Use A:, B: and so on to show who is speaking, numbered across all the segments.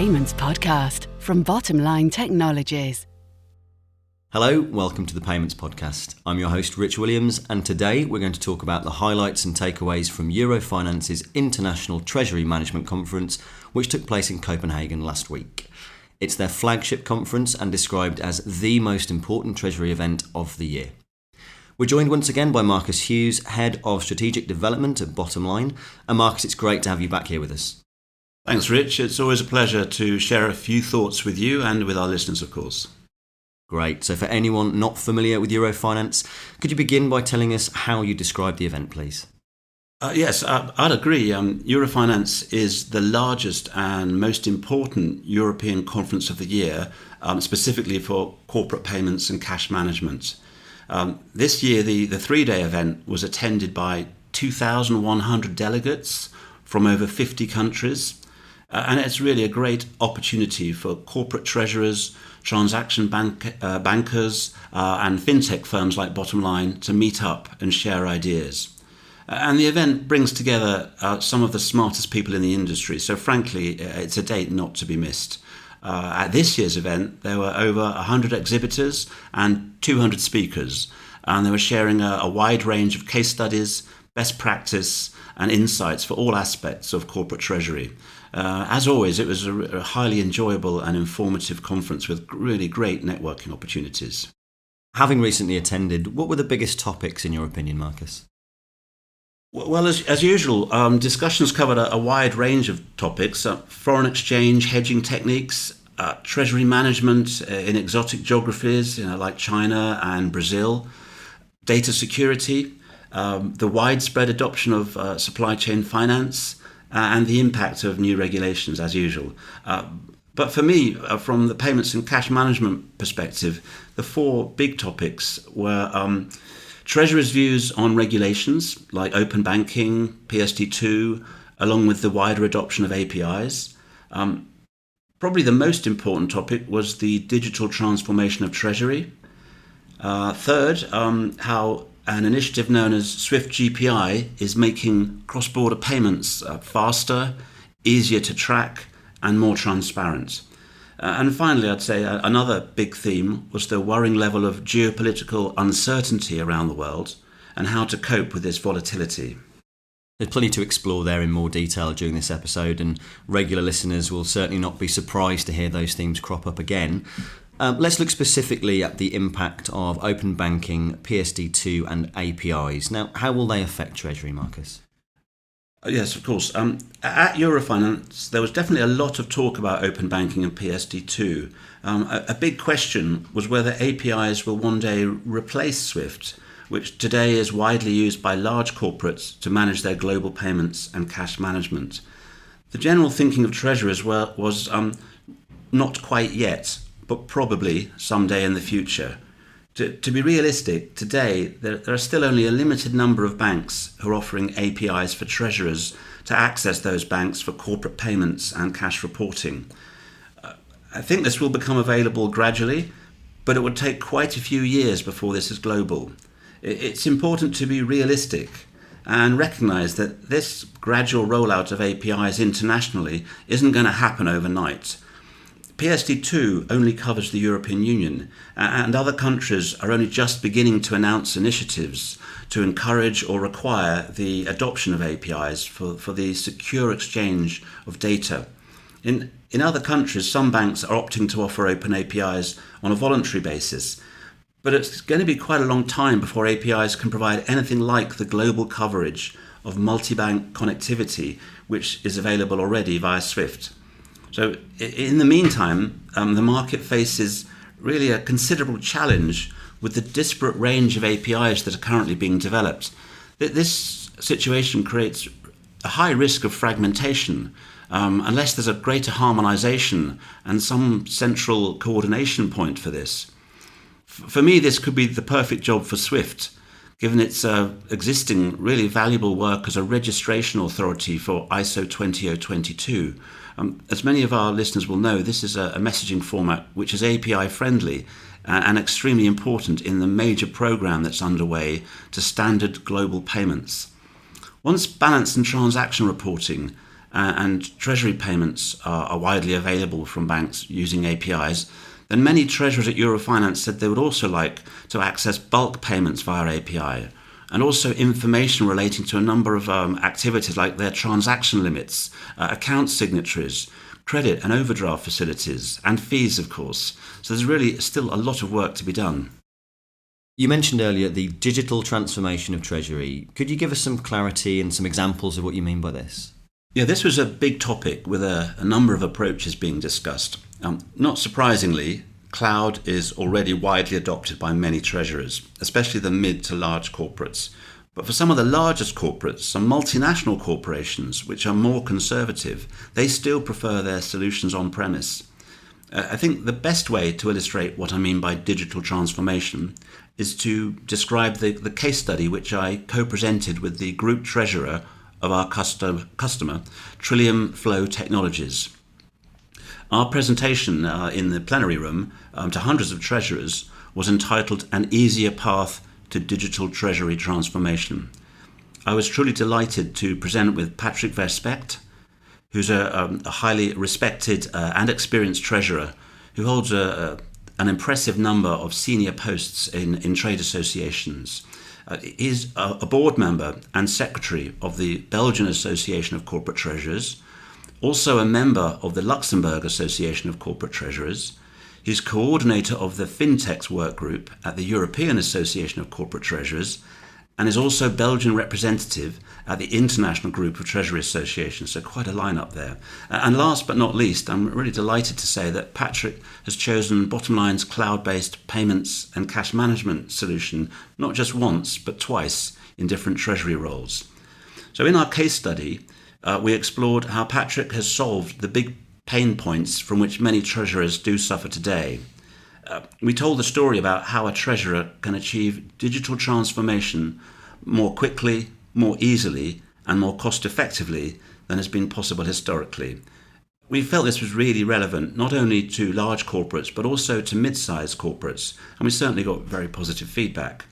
A: Payments Podcast from Bottomline Technologies.
B: Hello, welcome to the Payments Podcast. I'm your host, Rich Williams, and today we're going to talk about the highlights and takeaways from EuroFinance's International Treasury Management Conference, which took place in Copenhagen last week. It's their flagship conference and described as the most important treasury event of the year. We're joined once again by Marcus Hughes, Head of Strategic Development at Bottomline. And Marcus, it's great to have you back here with us.
C: Thanks, Rich. It's always a pleasure to share a few thoughts with you and with our listeners, of course.
B: Great. So for anyone not familiar with EuroFinance, could you begin by telling us how you describe the event, please?
C: Yes, I'd agree. EuroFinance is the largest and most important European conference of the year, specifically for corporate payments and cash management. This year, the three-day event was attended by 2,100 delegates from over 50 countries, and it's really a great opportunity for corporate treasurers, transaction bankers, and fintech firms like Bottomline to meet up and share ideas. And the event brings together some of the smartest people in the industry, so frankly, it's a date not to be missed. At this year's event, there were over 100 exhibitors and 200 speakers, and they were sharing a wide range of case studies, best practice, and insights for all aspects of corporate treasury. As always, it was a highly enjoyable and informative conference with really great networking opportunities.
B: Having recently attended, what were the biggest topics in your opinion, Marcus?
C: Well, as usual, discussions covered a wide range of topics: foreign exchange, hedging techniques, treasury management in exotic geographies, like China and Brazil, data security, the widespread adoption of supply chain finance, and the impact of new regulations, as usual. But for me, from the payments and cash management perspective, the four big topics were Treasury's views on regulations like open banking, PSD2, along with the wider adoption of APIs. Probably the most important topic was the digital transformation of Treasury. Third, how an initiative known as Swift GPI is making cross-border payments faster, easier to track, and more transparent. And finally, I'd say another big theme was the worrying level of geopolitical uncertainty around the world and how to cope with this volatility.
B: There's plenty to explore there in more detail during this episode, and regular listeners will certainly not be surprised to hear those themes crop up again. Let's look specifically at the impact of open banking, PSD2 and APIs. Now, how will they affect Treasury, Marcus?
C: Yes, of course. At EuroFinance, there was definitely a lot of talk about open banking and PSD2. A big question was whether APIs will one day replace SWIFT, which today is widely used by large corporates to manage their global payments and cash management. The general thinking of treasurers was not quite yet, but probably someday in the future. To be realistic, today there are still only a limited number of banks who are offering APIs for treasurers to access those banks for corporate payments and cash reporting. I think this will become available gradually, but it would take quite a few years before this is global. It's important to be realistic and recognise that this gradual rollout of APIs internationally isn't going to happen overnight. PSD2 only covers the European Union, and other countries are only just beginning to announce initiatives to encourage or require the adoption of APIs for the secure exchange of data. In other countries, some banks are opting to offer open APIs on a voluntary basis, but it's going to be quite a long time before APIs can provide anything like the global coverage of multi-bank connectivity, which is available already via SWIFT. So in the meantime, the market faces really a considerable challenge with the disparate range of APIs that are currently being developed. This situation creates a high risk of fragmentation unless there's a greater harmonization and some central coordination point for this. For me, this could be the perfect job for SWIFT, given its existing really valuable work as a registration authority for ISO 20022. As many of our listeners will know, this is a messaging format which is API friendly and extremely important in the major program that's underway to standard global payments. Once balance and transaction reporting and treasury payments are widely available from banks using APIs, then many treasurers at EuroFinance said they would also like to access bulk payments via API, and also information relating to a number of activities like their transaction limits, account signatories, credit and overdraft facilities, and fees, of course. So there's really still a lot of work to be done.
B: You mentioned earlier the digital transformation of Treasury. Could you give us some clarity and some examples of what you mean by this?
C: Yeah, this was a big topic with a number of approaches being discussed. Not surprisingly, cloud is already widely adopted by many treasurers, especially the mid to large corporates. But for some of the largest corporates, some multinational corporations, which are more conservative, they still prefer their solutions on-premise. I think the best way to illustrate what I mean by digital transformation is to describe the case study which I co-presented with the group treasurer of our customer, Trillium Flow Technologies. Our presentation in the plenary room to hundreds of treasurers was entitled An Easier Path to Digital Treasury Transformation. I was truly delighted to present with Patrick Verspect, who's a highly respected and experienced treasurer who holds an impressive number of senior posts in trade associations. He's a board member and secretary of the Belgian Association of Corporate Treasurers, also a member of the Luxembourg Association of Corporate Treasurers. He's coordinator of the FinTechs work group at the European Association of Corporate Treasurers, and is also Belgian representative at the International Group of Treasury Associations, so quite a lineup there. And last but not least, I'm really delighted to say that Patrick has chosen Bottomline's cloud-based payments and cash management solution not just once, but twice in different treasury roles. So in our case study, we explored how Patrick has solved the big pain points from which many treasurers do suffer today. We told the story about how a treasurer can achieve digital transformation more quickly, more easily, and more cost-effectively than has been possible historically. We felt this was really relevant not only to large corporates but also to mid-sized corporates, and we certainly got very positive feedback.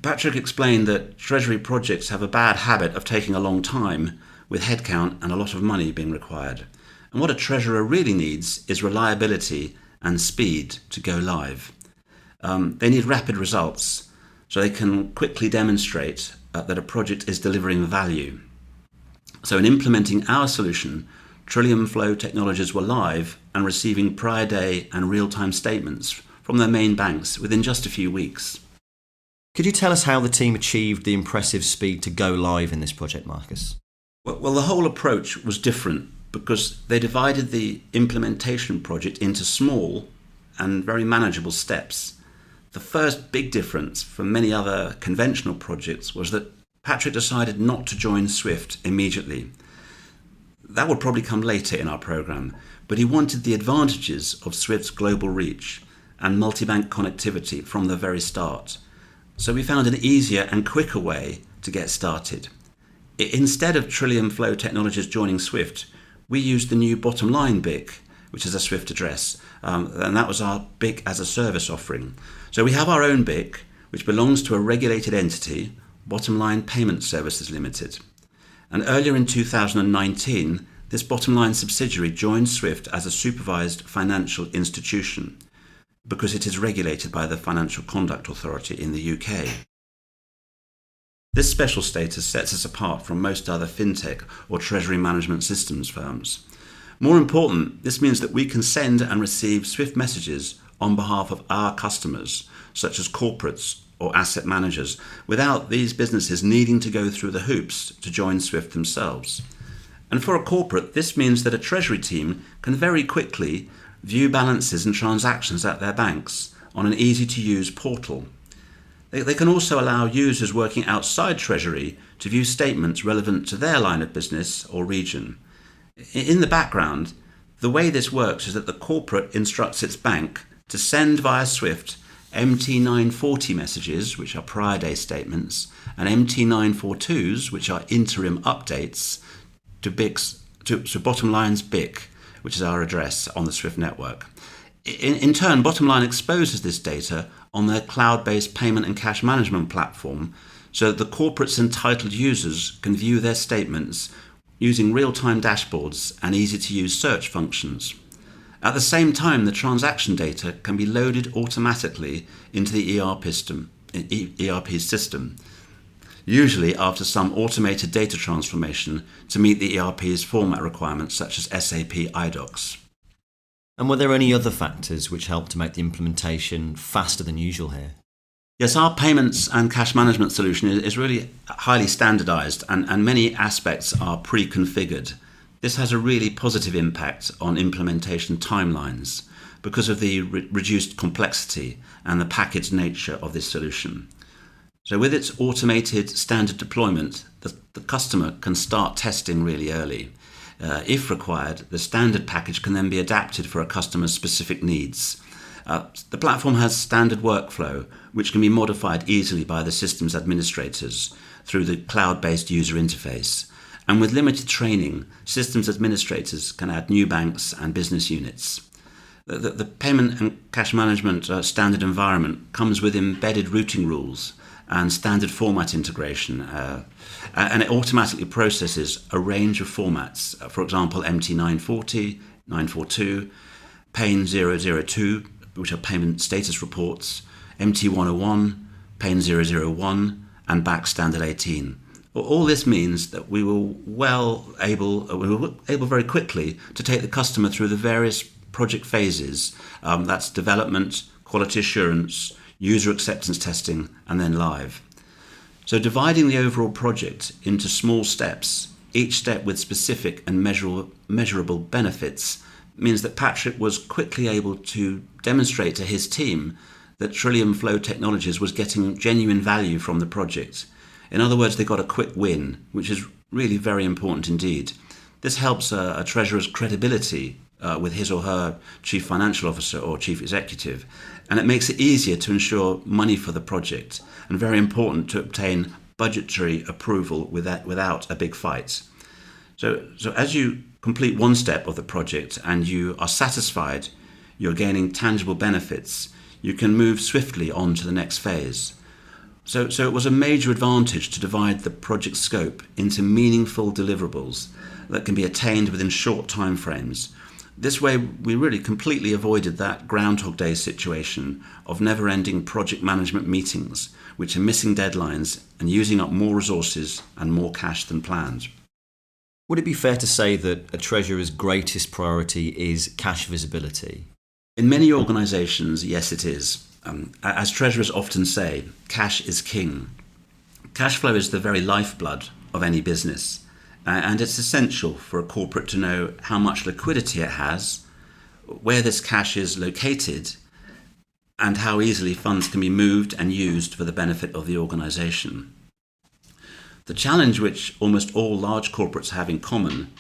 C: Patrick explained that treasury projects have a bad habit of taking a long time, with headcount and a lot of money being required. And what a treasurer really needs is reliability and speed to go live. They need rapid results so they can quickly demonstrate that a project is delivering value. So in implementing our solution, Trillium Flow Technologies were live and receiving prior day and real-time statements from their main banks within just a few weeks.
B: Could you tell us how the team achieved the impressive speed to go live in this project, Marcus?
C: Well, the whole approach was different because they divided the implementation project into small and very manageable steps. The first big difference from many other conventional projects was that Patrick decided not to join Swift immediately. That would probably come later in our program, but he wanted the advantages of Swift's global reach and multi-bank connectivity from the very start. So we found an easier and quicker way to get started. Instead of Trillium Flow Technologies joining Swift, we used the new Bottomline BIC, which is a Swift address, and that was our BIC as a service offering. So we have our own BIC, which belongs to a regulated entity, Bottomline Payment Services Limited. And earlier in 2019, this Bottomline subsidiary joined Swift as a supervised financial institution because it is regulated by the Financial Conduct Authority in the UK. This special status sets us apart from most other fintech or treasury management systems firms. More important, this means that we can send and receive Swift messages on behalf of our customers, such as corporates or asset managers, without these businesses needing to go through the hoops to join Swift themselves. And for a corporate, this means that a treasury team can very quickly view balances and transactions at their banks on an easy-to-use portal. They can also allow users working outside Treasury to view statements relevant to their line of business or region. In the background, the way this works is that the corporate instructs its bank to send via Swift MT940 messages, which are prior day statements, and MT942s, which are interim updates, to Bottomline's BIC, which is our address on the Swift network. In turn, Bottomline exposes this data on their cloud-based payment and cash management platform so that the corporate's entitled users can view their statements using real-time dashboards and easy-to-use search functions. At the same time, the transaction data can be loaded automatically into the ERP system, usually after some automated data transformation to meet the ERP's format requirements such as SAP iDocs.
B: And were there any other factors which helped to make the implementation faster than usual here?
C: Yes, our payments and cash management solution is really highly standardized and many aspects are pre-configured. This has a really positive impact on implementation timelines because of the reduced complexity and the packaged nature of this solution. So with its automated standard deployment, the customer can start testing really early. If required, the standard package can then be adapted for a customer's specific needs. The platform has standard workflow, which can be modified easily by the system's administrators through the cloud-based user interface. And with limited training, systems administrators can add new banks and business units. The payment and cash management standard environment comes with embedded routing rules and standard format integration, and it automatically processes a range of formats, for example, MT940, 942, PAIN 002, which are payment status reports, MT101, PAIN 001, and BAC Standard 18. All this means that we were able very quickly to take the customer through the various project phases. That's development, quality assurance, user acceptance testing, and then live. So dividing the overall project into small steps, each step with specific and measurable benefits, means that Patrick was quickly able to demonstrate to his team that Trillium Flow Technologies was getting genuine value from the project. In other words, they got a quick win, which is really very important indeed. This helps a treasurer's credibility with his or her chief financial officer or chief executive, and it makes it easier to ensure money for the project, and very important to obtain budgetary approval without a big fight. So as you complete one step of the project and you are satisfied you're gaining tangible benefits, you can move swiftly on to the next phase. So it was a major advantage to divide the project scope into meaningful deliverables that can be attained within short time frames. This way, we really completely avoided that Groundhog Day situation of never-ending project management meetings, which are missing deadlines and using up more resources and more cash than planned.
B: Would it be fair to say that a treasurer's greatest priority is cash visibility?
C: In many organisations, yes, it is. As treasurers often say, cash is king. Cash flow is the very lifeblood of any business, and it's essential for a corporate to know how much liquidity it has, where this cash is located, and how easily funds can be moved and used for the benefit of the organisation. The challenge which almost all large corporates have in common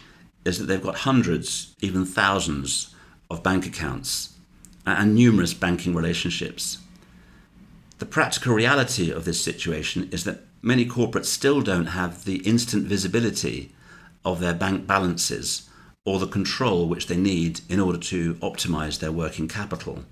C: is that they've got hundreds, even thousands, of bank accounts and numerous banking relationships. The practical reality of this situation is that many corporates still don't have the instant visibility of their bank balances or the control which they need in order to optimize their working capital.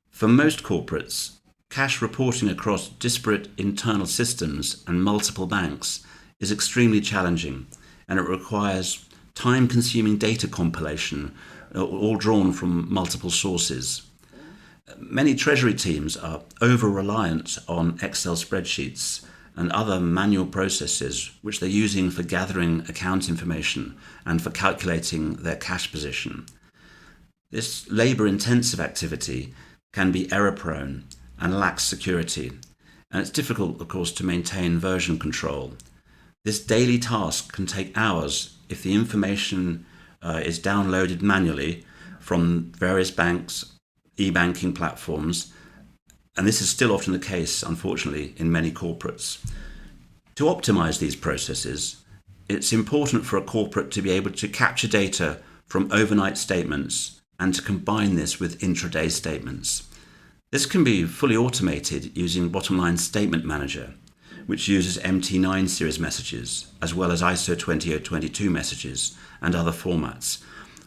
C: For most corporates, cash reporting across disparate internal systems and multiple banks is extremely challenging, and it requires time-consuming data compilation, all drawn from multiple sources. Many treasury teams are over-reliant on Excel spreadsheets and other manual processes which they're using for gathering account information and for calculating their cash position. This labour-intensive activity can be error-prone and lacks security, and it's difficult, of course, to maintain version control. This daily task can take hours if the information is downloaded manually from various banks, e-banking platforms, and this is still often the case, unfortunately, in many corporates. To optimize these processes, it's important for a corporate to be able to capture data from overnight statements and to combine this with intraday statements. This can be fully automated using Bottomline Statement Manager, which uses MT9 series messages, as well as ISO 20022 messages and other formats.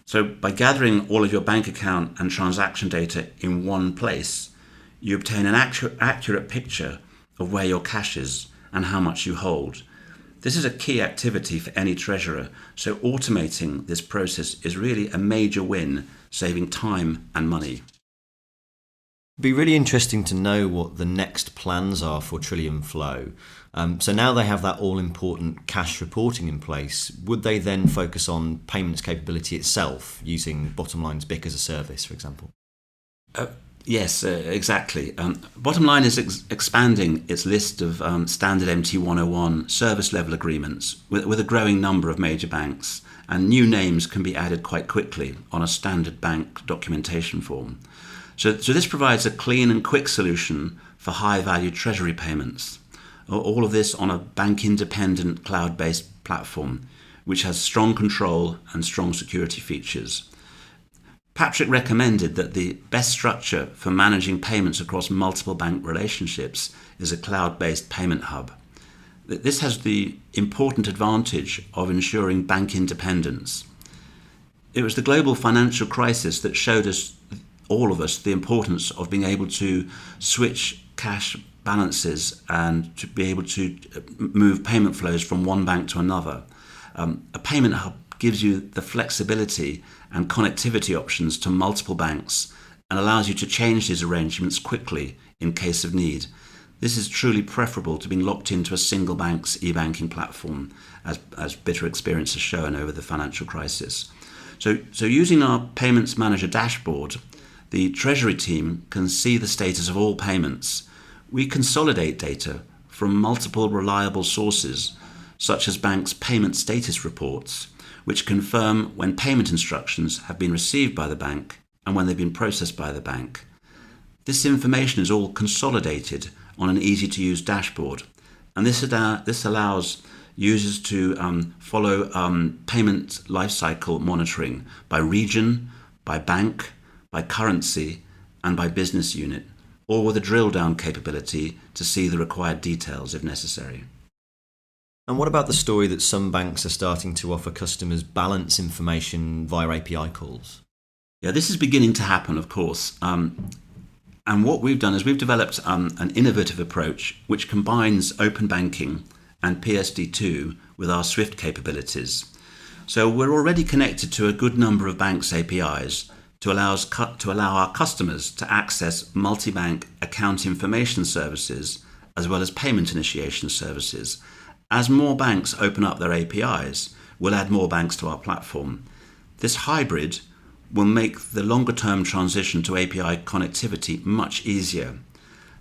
C: So by gathering all of your bank account and transaction data in one place, you obtain an accurate picture of where your cash is and how much you hold. This is a key activity for any treasurer, so automating this process is really a major win, saving time and money.
B: It'd be really interesting to know what the next plans are for Trillium Flow. So now they have that all-important cash reporting in place, would they then focus on payments capability itself, using Bottomline's BIC as a service, for example?
C: Yes, exactly. Bottomline is expanding its list of standard MT 101 service level agreements with a growing number of major banks, and new names can be added quite quickly on a standard bank documentation form. So this provides a clean and quick solution for high-value treasury payments. All of this on a bank-independent cloud-based platform, which has strong control and strong security features. Patrick recommended that the best structure for managing payments across multiple bank relationships is a cloud-based payment hub. This has the important advantage of ensuring bank independence. It was the global financial crisis that showed all of us, the importance of being able to switch cash balances and to be able to move payment flows from one bank to another. A payment hub gives you the flexibility and connectivity options to multiple banks and allows you to change these arrangements quickly in case of need. This is truly preferable to being locked into a single bank's e-banking platform, as bitter experience has shown over the financial crisis. So using our Payments Manager dashboard, the Treasury team can see the status of all payments. We consolidate data from multiple reliable sources, such as banks' payment status reports, which confirm when payment instructions have been received by the bank and when they've been processed by the bank. This information is all consolidated on an easy-to-use dashboard, and this allows users to follow payment lifecycle monitoring by region, by bank, by currency, and by business unit, or with a drill-down capability to see the required details if necessary.
B: And what about the story that some banks are starting to offer customers balance information via API calls?
C: Yeah, this is beginning to happen, of course. And what we've done is we've developed an innovative approach which combines open banking and PSD2 with our SWIFT capabilities. So we're already connected to a good number of banks' APIs to allow our customers to access multi-bank account information services as well as payment initiation services. As more banks open up their APIs, we'll add more banks to our platform. This hybrid will make the longer-term transition to API connectivity much easier.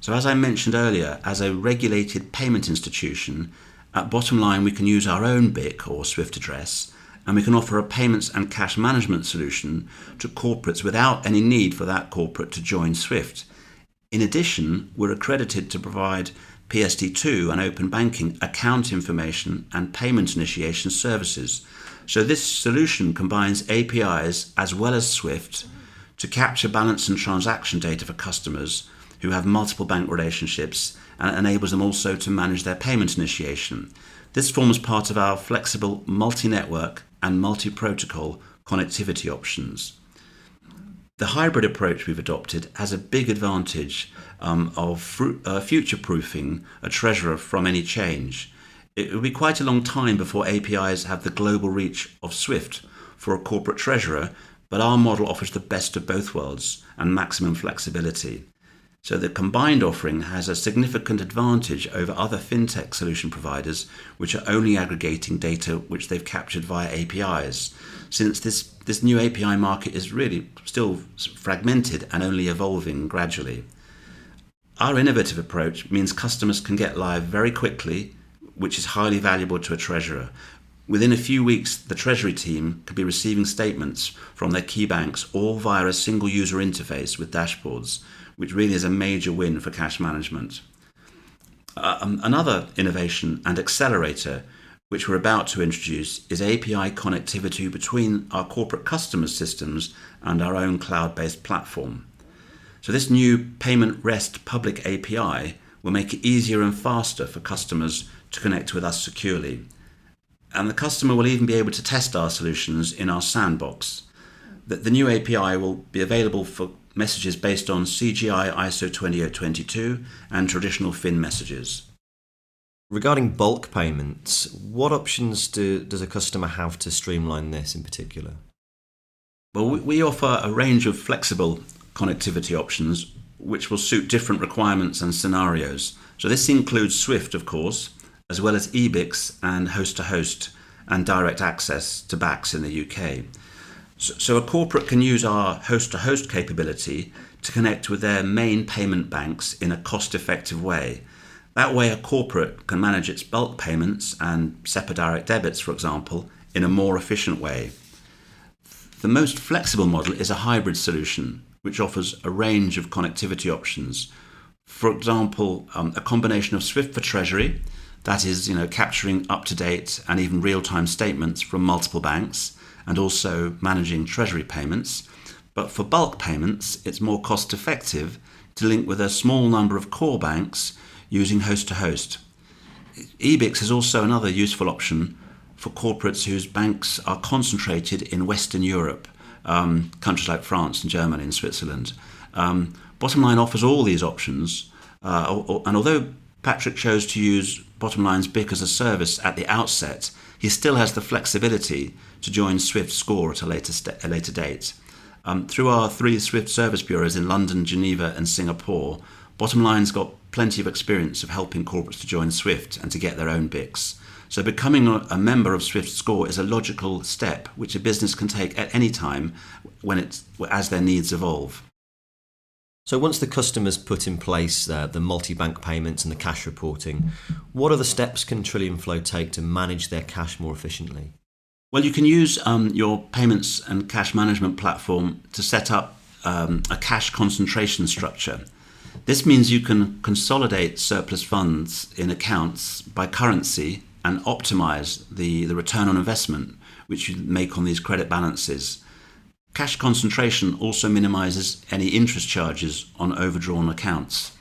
C: So as I mentioned earlier, as a regulated payment institution, at Bottomline we can use our own BIC or SWIFT address, and we can offer a payments and cash management solution to corporates without any need for that corporate to join SWIFT. In addition, we're accredited to provide PSD2 and open banking account information and payment initiation services. So this solution combines APIs as well as SWIFT to capture balance and transaction data for customers who have multiple bank relationships, and enables them also to manage their payment initiation. This forms part of our flexible multi-network and multi-protocol connectivity options. The hybrid approach we've adopted has a big advantage of future-proofing a treasurer from any change. It will be quite a long time before APIs have the global reach of SWIFT for a corporate treasurer, but our model offers the best of both worlds and maximum flexibility. So the combined offering has a significant advantage over other fintech solution providers which are only aggregating data which they've captured via APIs, since this new API market is really still fragmented and only evolving gradually. Our innovative approach means customers can get live very quickly, which is highly valuable to a treasurer. Within a few weeks, the Treasury team could be receiving statements from their key banks, all via a single user interface with dashboards, which really is a major win for cash management. Another innovation and accelerator which we're about to introduce is API connectivity between our corporate customer systems and our own cloud-based platform. So this new Payment REST public API will make it easier and faster for customers to connect with us securely. And the customer will even be able to test our solutions in our sandbox. The new API will be available for messages based on CGI ISO 20022 and traditional FIN messages.
B: Regarding bulk payments, what options does a customer have to streamline this in particular?
C: Well, we offer a range of flexible connectivity options which will suit different requirements and scenarios. So this includes SWIFT, of course, as well as EBIX and host-to-host and direct access to BACS in the UK. So a corporate can use our host-to-host capability to connect with their main payment banks in a cost-effective way. That way a corporate can manage its bulk payments and SEPA direct debits, for example, in a more efficient way. The most flexible model is a hybrid solution, which offers a range of connectivity options. For example, a combination of SWIFT for treasury, that is, capturing up-to-date and even real-time statements from multiple banks, and also managing treasury payments. But for bulk payments, it's more cost-effective to link with a small number of core banks using host-to-host. EBIX is also another useful option for corporates whose banks are concentrated in Western Europe, countries like France and Germany and Switzerland. Bottomline offers all these options, and although Patrick chose to use Bottomline's BIC as a service at the outset, he still has the flexibility to join SWIFT Score at a later date. Through our 3 SWIFT service bureaus in London, Geneva and Singapore, Bottomline's got plenty of experience of helping corporates to join SWIFT and to get their own BICs. So becoming a member of SWIFT Score is a logical step which a business can take at any time as their needs evolve.
B: So once the customer's put in place the multi-bank payments and the cash reporting, what other steps can Trillium Flow take to manage their cash more efficiently?
C: Well, you can use your payments and cash management platform to set up a cash concentration structure. This means you can consolidate surplus funds in accounts by currency and optimize the return on investment which you make on these credit balances. Cash concentration also minimizes any interest charges on overdrawn accounts.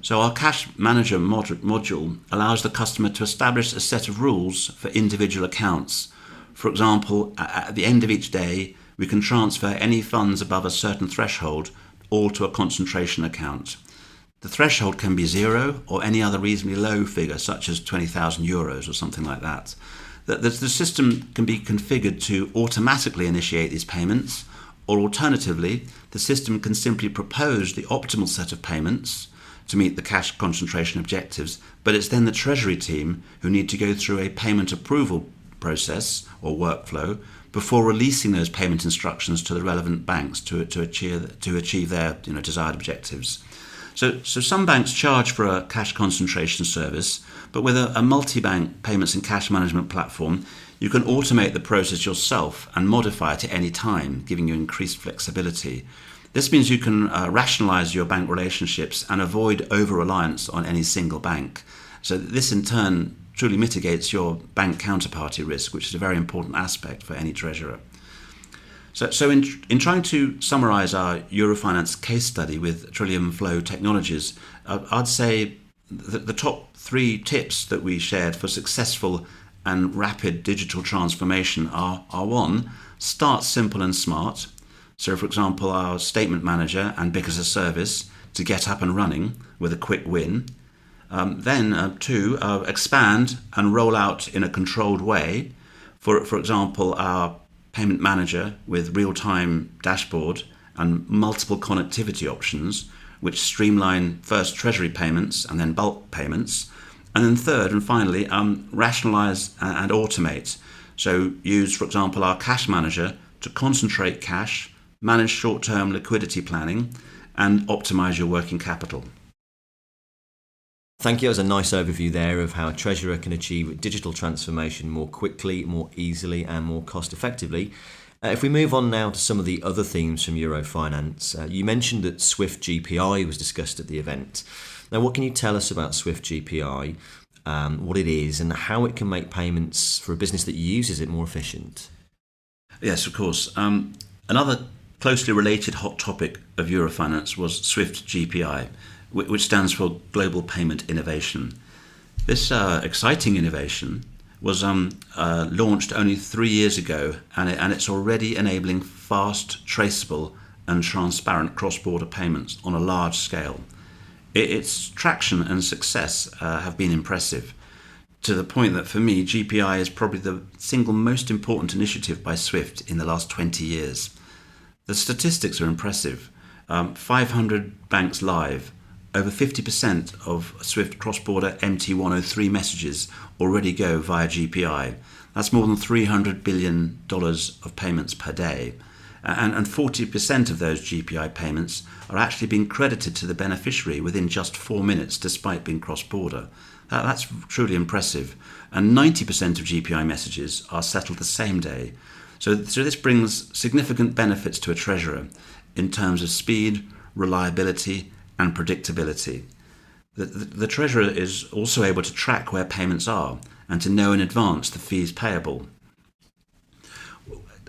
C: So our cash manager module allows the customer to establish a set of rules for individual accounts. For example, at the end of each day, we can transfer any funds above a certain threshold all to a concentration account. The threshold can be 0 or any other reasonably low figure, such as €20,000 or something like that. The system can be configured to automatically initiate these payments, or alternatively, the system can simply propose the optimal set of payments to meet the cash concentration objectives, but it's then the treasury team who need to go through a payment approval process or workflow before releasing those payment instructions to the relevant banks to achieve their desired objectives. So some banks charge for a cash concentration service, but with a multi-bank payments and cash management platform, you can automate the process yourself and modify it at any time, giving you increased flexibility. This means you can rationalize your bank relationships and avoid over-reliance on any single bank. So this in turn truly mitigates your bank counterparty risk, which is a very important aspect for any treasurer. So in trying to summarize our EuroFinance case study with Trillium Flow Technologies, I'd say the top 3 tips that we shared for successful and rapid digital transformation are 1, start simple and smart. So for example, our statement manager and BIC as a service to get up and running with a quick win. Then 2, expand and roll out in a controlled way. For example, our payment manager with real-time dashboard and multiple connectivity options, which streamline first treasury payments and then bulk payments. And then 3rd and finally, rationalize and automate. So use, for example, our cash manager to concentrate cash, manage short-term liquidity planning, and optimize your working capital.
B: Thank you. That was a nice overview there of how a treasurer can achieve digital transformation more quickly, more easily and more cost effectively. If we move on now to some of the other themes from EuroFinance, you mentioned that Swift GPI was discussed at the event. Now, what can you tell us about Swift GPI, what it is and how it can make payments for a business that uses it more efficient?
C: Yes, of course. Another closely related hot topic of EuroFinance was Swift GPI, which stands for Global Payment Innovation. This exciting innovation was launched only 3 years ago, and it's already enabling fast, traceable and transparent cross-border payments on a large scale. Its traction and success have been impressive. to the point that for me, GPI is probably the single most important initiative by SWIFT in the last 20 years. The statistics are impressive. 500 banks live. Over 50% of SWIFT cross-border MT103 messages already go via GPI. That's more than $300 billion of payments per day. And 40% of those GPI payments are actually being credited to the beneficiary within just 4 minutes, despite being cross-border. That's truly impressive. And 90% of GPI messages are settled the same day. So this brings significant benefits to a treasurer in terms of speed, reliability, and predictability. The treasurer is also able to track where payments are and to know in advance the fees payable.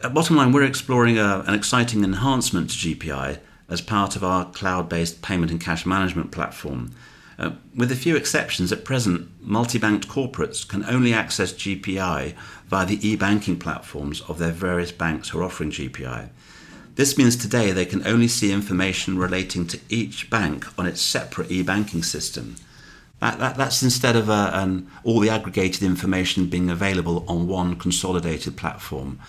C: At Bottomline, we're exploring an exciting enhancement to GPI as part of our cloud-based payment and cash management platform. With a few exceptions, at present, multi-banked corporates can only access GPI via the e-banking platforms of their various banks who are offering GPI. This means today they can only see information relating to each bank on its separate e-banking system. That's instead of all the aggregated information being available on one consolidated platform.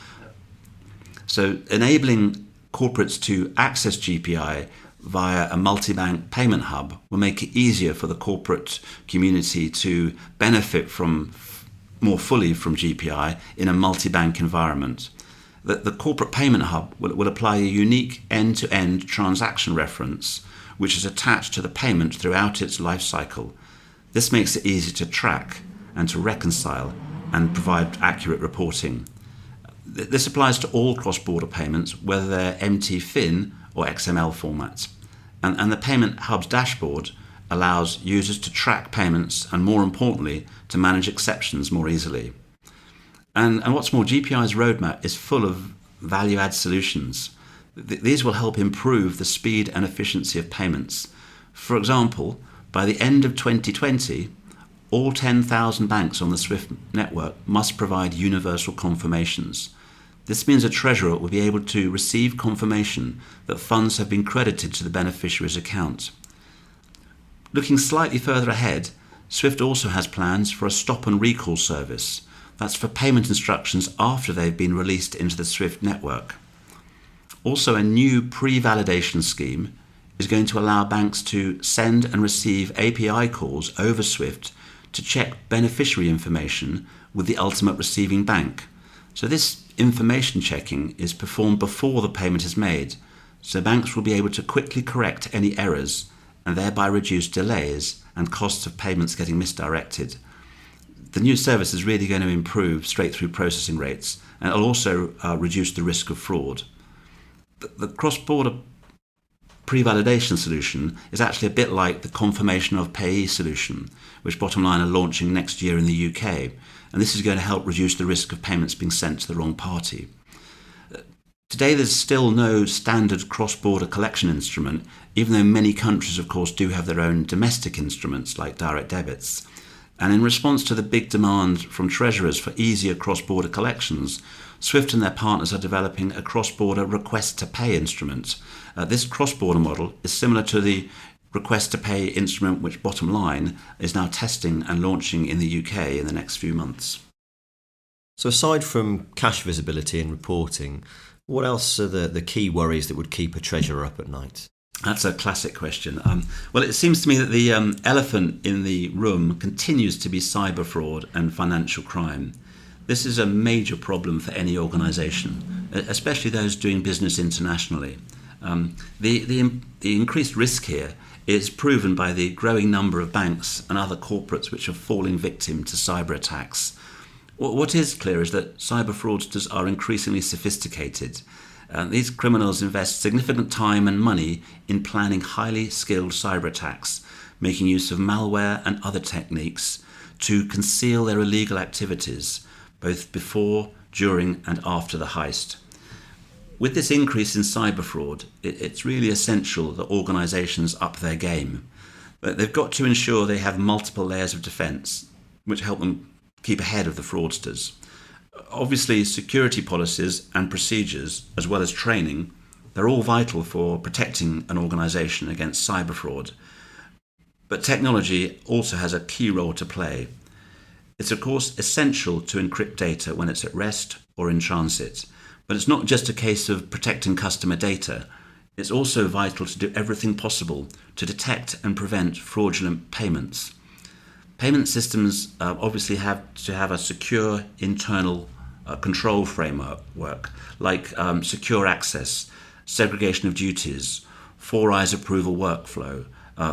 C: So enabling corporates to access GPI via a multi-bank payment hub will make it easier for the corporate community to benefit more fully from GPI in a multi-bank environment. The corporate payment hub will apply a unique end-to-end transaction reference, which is attached to the payment throughout its life cycle. This makes it easy to track and to reconcile and provide accurate reporting. This applies to all cross-border payments, whether they're MT-FIN or XML formats. And the Payment Hub's dashboard allows users to track payments and, more importantly, to manage exceptions more easily. And what's more, GPI's roadmap is full of value-add solutions. These will help improve the speed and efficiency of payments. For example, by the end of 2020, all 10,000 banks on the SWIFT network must provide universal confirmations. This means a treasurer will be able to receive confirmation that funds have been credited to the beneficiary's account. Looking slightly further ahead, SWIFT also has plans for a stop and recall service. That's for payment instructions after they've been released into the SWIFT network. Also, a new pre-validation scheme is going to allow banks to send and receive API calls over SWIFT to check beneficiary information with the ultimate receiving bank. So this information checking is performed before the payment is made, so banks will be able to quickly correct any errors and thereby reduce delays and costs of payments getting misdirected. The new service is really going to improve straight-through processing rates, and it'll also reduce the risk of fraud. The cross-border pre-validation solution is actually a bit like the confirmation of payee solution, which Bottomline are launching next year in the UK, and this is going to help reduce the risk of payments being sent to the wrong party. Today there's still no standard cross-border collection instrument, even though many countries of course do have their own domestic instruments like direct debits. And in response to the big demand from treasurers for easier cross-border collections, SWIFT and their partners are developing a cross-border request-to-pay instrument. This cross-border model is similar to the request-to-pay instrument which Bottomline is now testing and launching in the UK in the next few months.
B: So aside from cash visibility and reporting, what else are the key worries that would keep a treasurer up at night?
C: That's a classic question. Well, it seems to me that the elephant in the room continues to be cyber fraud and financial crime. This is a major problem for any organisation, especially those doing business internationally. The increased risk here is proven by the growing number of banks and other corporates which are falling victim to cyber attacks. What is clear is that cyber fraudsters are increasingly sophisticated. These criminals invest significant time and money in planning highly skilled cyber attacks, making use of malware and other techniques to conceal their illegal activities, both before, during and after the heist. With this increase in cyber fraud, it's really essential that organisations up their game. But they've got to ensure they have multiple layers of defence, which help them keep ahead of the fraudsters. Obviously, security policies and procedures, as well as training, they're all vital for protecting an organisation against cyber fraud. But technology also has a key role to play. It's of course essential to encrypt data when it's at rest or in transit, but it's not just a case of protecting customer data. It's also vital to do everything possible to detect and prevent fraudulent payments. Payment systems obviously have to have a secure internal control framework, like secure access, segregation of duties, four eyes approval workflow,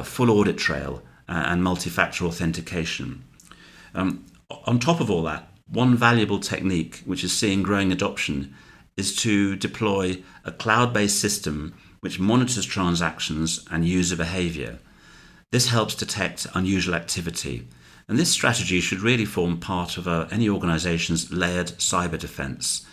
C: full audit trail, and multi-factor authentication. On top of all that, one valuable technique which is seeing growing adoption is to deploy a cloud-based system which monitors transactions and user behavior. This helps detect unusual activity, and this strategy should really form part of any organization's layered cyber defense.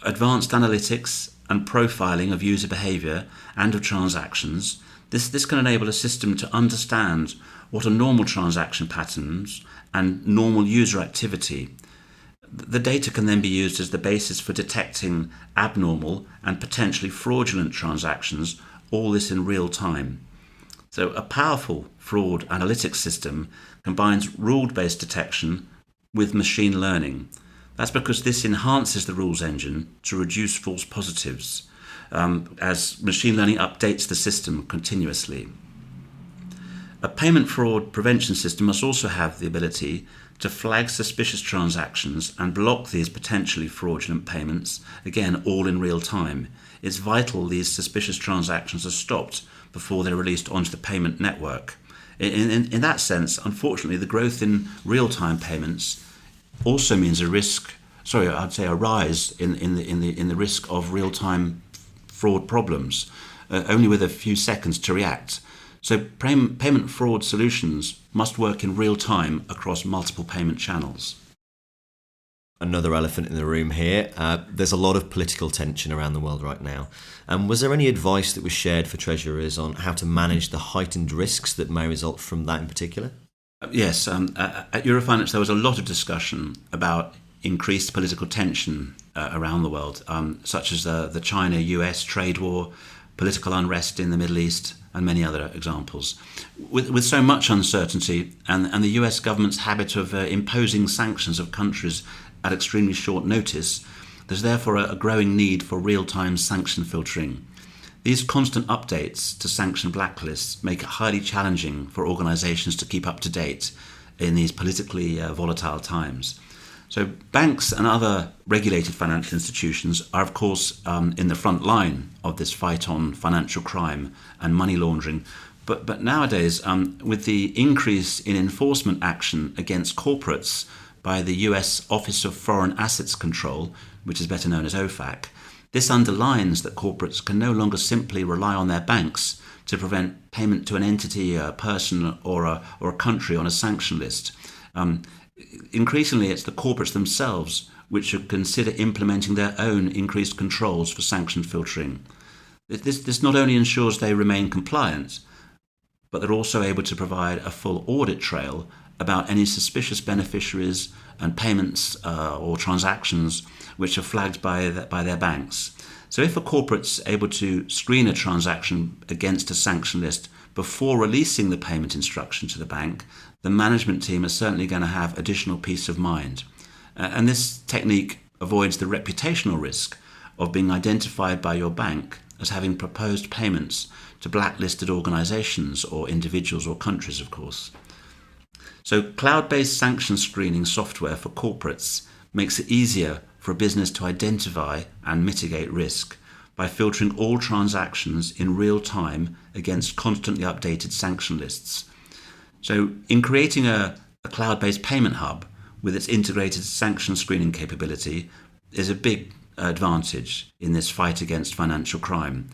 C: Advanced analytics and profiling of user behavior and of transactions, this can enable a system to understand what are normal transaction patterns and normal user activity. The data can then be used as the basis for detecting abnormal and potentially fraudulent transactions, all this in real time. So a powerful fraud analytics system combines rule-based detection with machine learning. That's because this enhances the rules engine to reduce false positives, as machine learning updates the system continuously. A payment fraud prevention system must also have the ability to flag suspicious transactions and block these potentially fraudulent payments, again, all in real time. It's vital these suspicious transactions are stopped before they're released onto the payment network. In that sense, unfortunately, the growth in real-time payments also means a rise in the risk of real-time fraud problems, only with a few seconds to react. So payment fraud solutions must work in real time across multiple payment channels.
B: Another elephant in the room here. There's a lot of political tension around the world right now. Was there any advice that was shared for treasurers on how to manage the heightened risks that may result from that in particular?
C: Yes, at EuroFinance there was a lot of discussion about increased political tension around the world, such as the China-US trade war, political unrest in the Middle East, and many other examples. With so much uncertainty and the US government's habit of imposing sanctions of countries at extremely short notice, there's therefore a growing need for real-time sanction filtering. These constant updates to sanction blacklists make it highly challenging for organisations to keep up to date in these politically volatile times. So banks and other regulated financial institutions are, of course, in the front line of this fight on financial crime and money laundering. But nowadays, with the increase in enforcement action against corporates by the US Office of Foreign Assets Control, which is better known as OFAC, this underlines that corporates can no longer simply rely on their banks to prevent payment to an entity, a person, or a country on a sanction list. Increasingly, it's the corporates themselves which should consider implementing their own increased controls for sanction filtering. This not only ensures they remain compliant, but they're also able to provide a full audit trail about any suspicious beneficiaries and payments or transactions which are flagged by their banks. So if a corporate's able to screen a transaction against a sanction list before releasing the payment instruction to the bank, the management team is certainly going to have additional peace of mind. And this technique avoids the reputational risk of being identified by your bank as having proposed payments to blacklisted organisations or individuals or countries, of course. So cloud-based sanction screening software for corporates makes it easier for a business to identify and mitigate risk by filtering all transactions in real time against constantly updated sanction lists. So in creating a cloud-based payment hub with its integrated sanction screening capability is a big advantage in this fight against financial crime.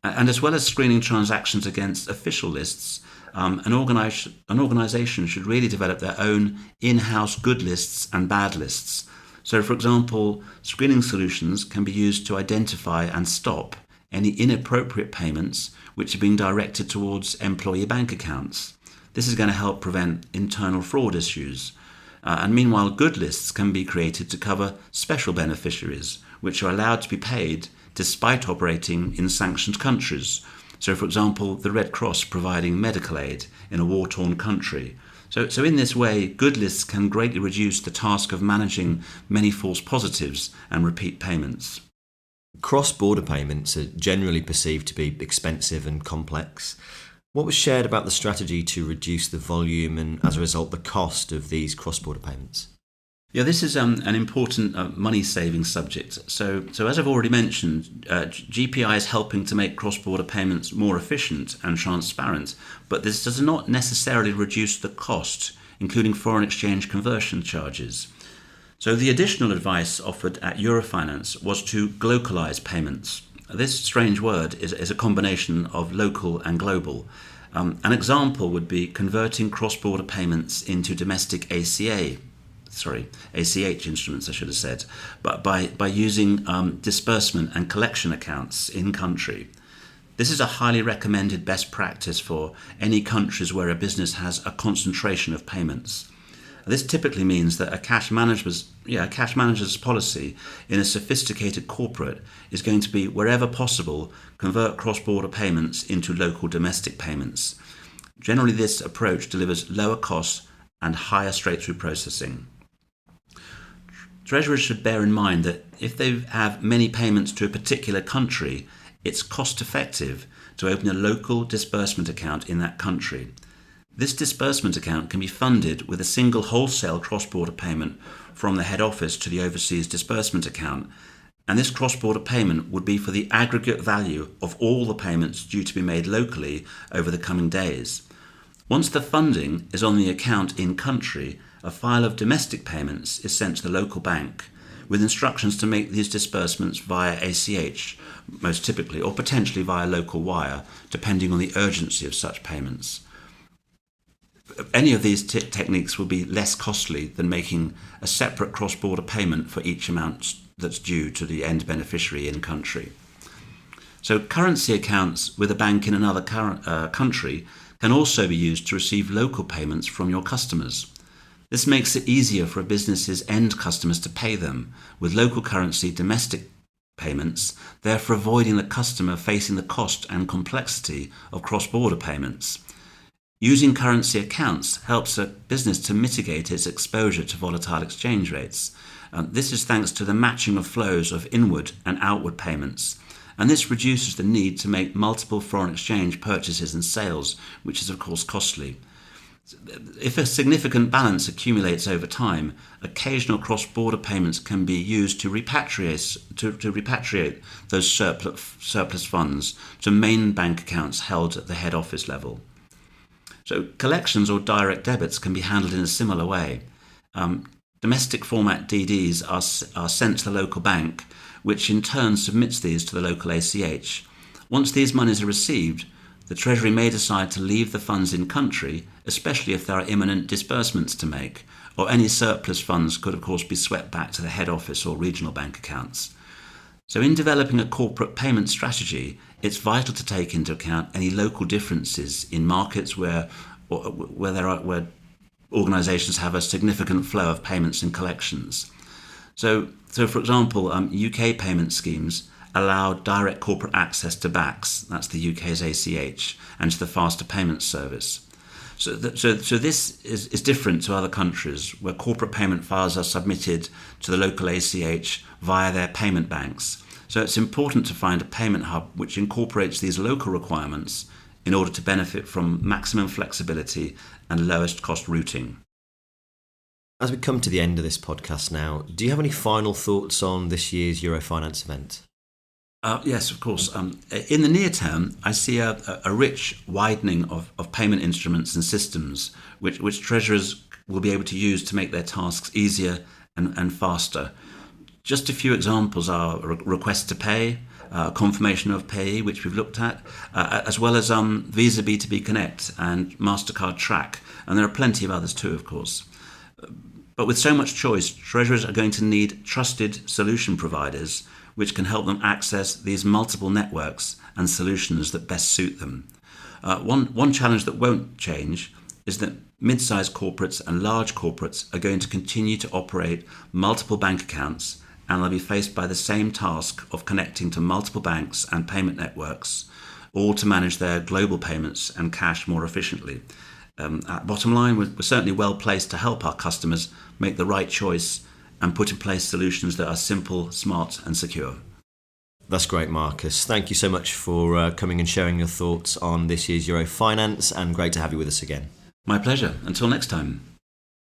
C: And as well as screening transactions against official lists, an organisation should really develop their own in-house good lists and bad lists. So, for example, screening solutions can be used to identify and stop any inappropriate payments which are being directed towards employee bank accounts. This is going to help prevent internal fraud issues. And meanwhile, good lists can be created to cover special beneficiaries, which are allowed to be paid despite operating in sanctioned countries. So, for example, the Red Cross providing medical aid in a war-torn country. So in this way, good lists can greatly reduce the task of managing many false positives and repeat payments.
B: Cross-border payments are generally perceived to be expensive and complex. What was shared about the strategy to reduce the volume and, as a result, the cost of these cross-border payments?
C: Yeah, this is an important money-saving subject. So as I've already mentioned, GPI is helping to make cross-border payments more efficient and transparent, but this does not necessarily reduce the cost, including foreign exchange conversion charges. So the additional advice offered at EuroFinance was to glocalize payments. This strange word is a combination of local and global. An example would be converting cross-border payments into domestic ACH instruments, I should have said, but by using disbursement and collection accounts in country. This is a highly recommended best practice for any countries where a business has a concentration of payments. This typically means that a cash manager's policy in a sophisticated corporate is going to be, wherever possible, convert cross-border payments into local domestic payments. Generally, this approach delivers lower costs and higher straight-through processing. Treasurers should bear in mind that if they have many payments to a particular country, it's cost-effective to open a local disbursement account in that country. This disbursement account can be funded with a single wholesale cross-border payment from the head office to the overseas disbursement account, and this cross-border payment would be for the aggregate value of all the payments due to be made locally over the coming days. Once the funding is on the account in country, a file of domestic payments is sent to the local bank with instructions to make these disbursements via ACH, most typically, or potentially via local wire, depending on the urgency of such payments. Any of these techniques will be less costly than making a separate cross-border payment for each amount that's due to the end beneficiary in country. So currency accounts with a bank in another country can also be used to receive local payments from your customers. This makes it easier for a business's end customers to pay them with local currency domestic payments, therefore avoiding the customer facing the cost and complexity of cross-border payments. Using currency accounts helps a business to mitigate its exposure to volatile exchange rates. This is thanks to the matching of flows of inward and outward payments, and this reduces the need to make multiple foreign exchange purchases and sales, which is of course costly. If a significant balance accumulates over time, occasional cross-border payments can be used to repatriate those surplus funds to main bank accounts held at the head office level. So collections or direct debits can be handled in a similar way. Domestic format DDs are sent to the local bank, which in turn submits these to the local ACH. Once these monies are received, the Treasury may decide to leave the funds in country, especially if there are imminent disbursements to make, or any surplus funds could of course be swept back to the head office or regional bank accounts. So in developing a corporate payment strategy, it's vital to take into account any local differences in markets where organisations have a significant flow of payments and collections. So for example, UK payment schemes allow direct corporate access to BACS, that's the UK's ACH, and to the faster payment service. So this is different to other countries where corporate payment files are submitted to the local ACH via their payment banks. So it's important to find a payment hub which incorporates these local requirements in order to benefit from maximum flexibility and lowest cost routing.
B: As we come to the end of this podcast now, do you have any final thoughts on this year's EuroFinance event?
C: Yes, of course. In the near term, I see a rich widening of payment instruments and systems which treasurers will be able to use to make their tasks easier and faster. Just a few examples are request to pay, confirmation of payee, which we've looked at, as well as Visa B2B Connect and MasterCard Track. And there are plenty of others too, of course. But with so much choice, treasurers are going to need trusted solution providers which can help them access these multiple networks and solutions that best suit them. One challenge that won't change is that mid-sized corporates and large corporates are going to continue to operate multiple bank accounts, and they'll be faced by the same task of connecting to multiple banks and payment networks, all to manage their global payments and cash more efficiently. At Bottomline, we're certainly well placed to help our customers make the right choice and put in place solutions that are simple, smart and secure.
B: That's great, Marcus. Thank you so much for coming and sharing your thoughts on this year's EuroFinance, and great to have you with us again.
C: My pleasure. Until next time.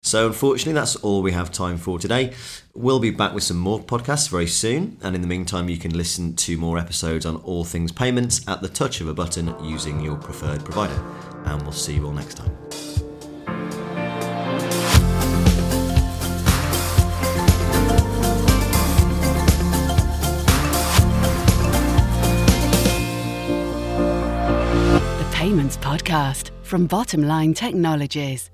B: So unfortunately, that's all we have time for today. We'll be back with some more podcasts very soon. And in the meantime, you can listen to more episodes on all things payments at the touch of a button using your preferred provider. And we'll see you all next time.
A: The Payments Podcast from Bottomline Technologies.